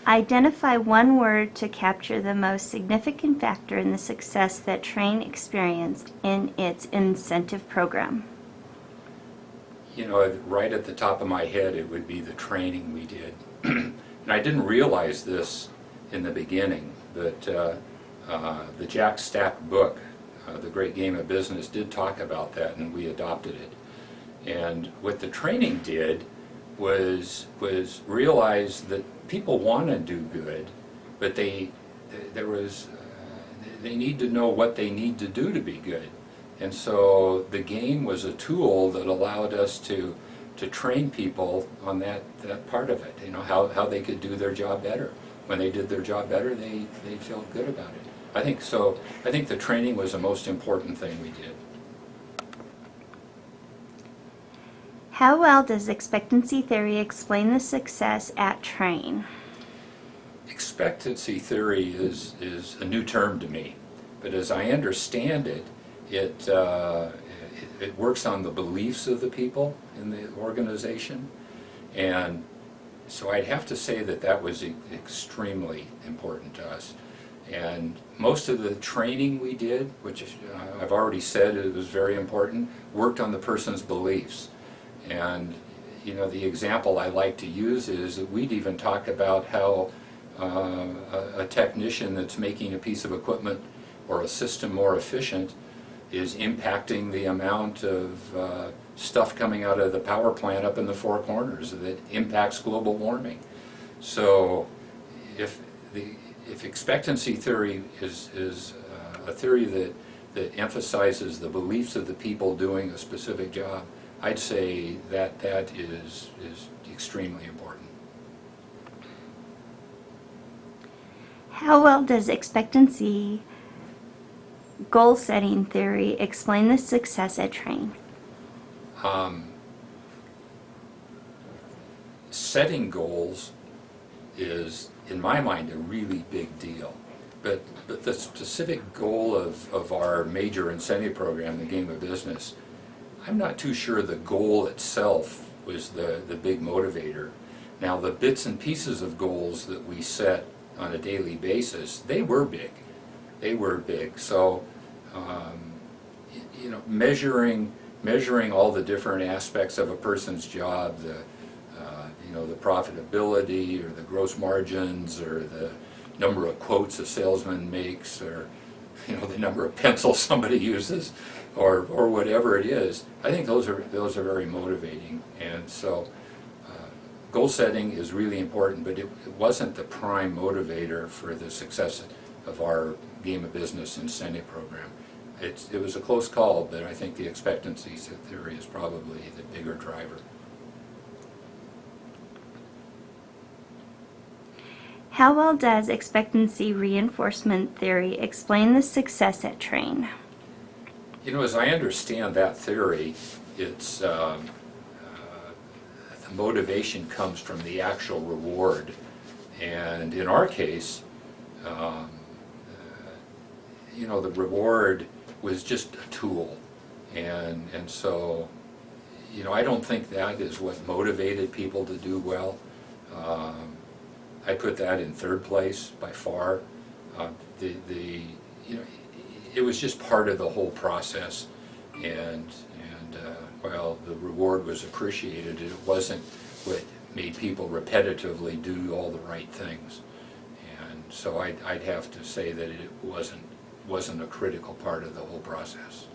Identify one word to capture the most significant factor in the success that Train experienced in its incentive program. You know, right at the top of my head, it would be the training we did. And I didn't realize this in the beginning, but the Jack Stack book, The Great Game of Business, did talk about that, and we adopted it. And what the training did was realize that people want to do good, but they need to know what they need to do to be good. And so the game was a tool that allowed us to train people on that part of it, you know, how they could do their job better. When they did their job better, they felt good about it. I think so. I think the training was the most important thing we did. How well does expectancy theory explain the success at Train? Expectancy theory is a new term to me, but as I understand it, it works on the beliefs of the people in the organization, and so I'd have to say that was extremely important to us. And most of the training we did, which I've already said it was very important, worked on the person's beliefs. And you know, the example I like to use is that we'd even talk about how a technician that's making a piece of equipment or a system more efficient is impacting the amount of stuff coming out of the power plant up in the Four Corners that impacts global warming. So if expectancy theory is a theory that emphasizes the beliefs of the people doing a specific job, I'd say that is extremely important. How well does expectancy goal-setting theory explain the success at Train? Setting goals is, in my mind, a really big deal. But the specific goal of our major incentive program, the Game of Business, I'm not too sure the goal itself was the big motivator. Now, the bits and pieces of goals that we set on a daily basis, they were big. They were big. So, you know, measuring all the different aspects of a person's job, you know, the profitability or the gross margins or the number of quotes a salesman makes, or you know, the number of pencils somebody uses, or whatever it is. I think those are very motivating. And so goal setting is really important, but it wasn't the prime motivator for the success of our Game of Business incentive program. It was a close call, but I think the expectancy theory is probably the bigger driver. How well does expectancy reinforcement theory explain the success at Train? You know, as I understand that theory, it's the motivation comes from the actual reward, and in our case, you know, the reward was just a tool, and so, you know, I don't think that is what motivated people to do well. I put that in third place by far. You know, it was just part of the whole process, and while the reward was appreciated, it wasn't what made people repetitively do all the right things. And so I'd have to say that it wasn't a critical part of the whole process.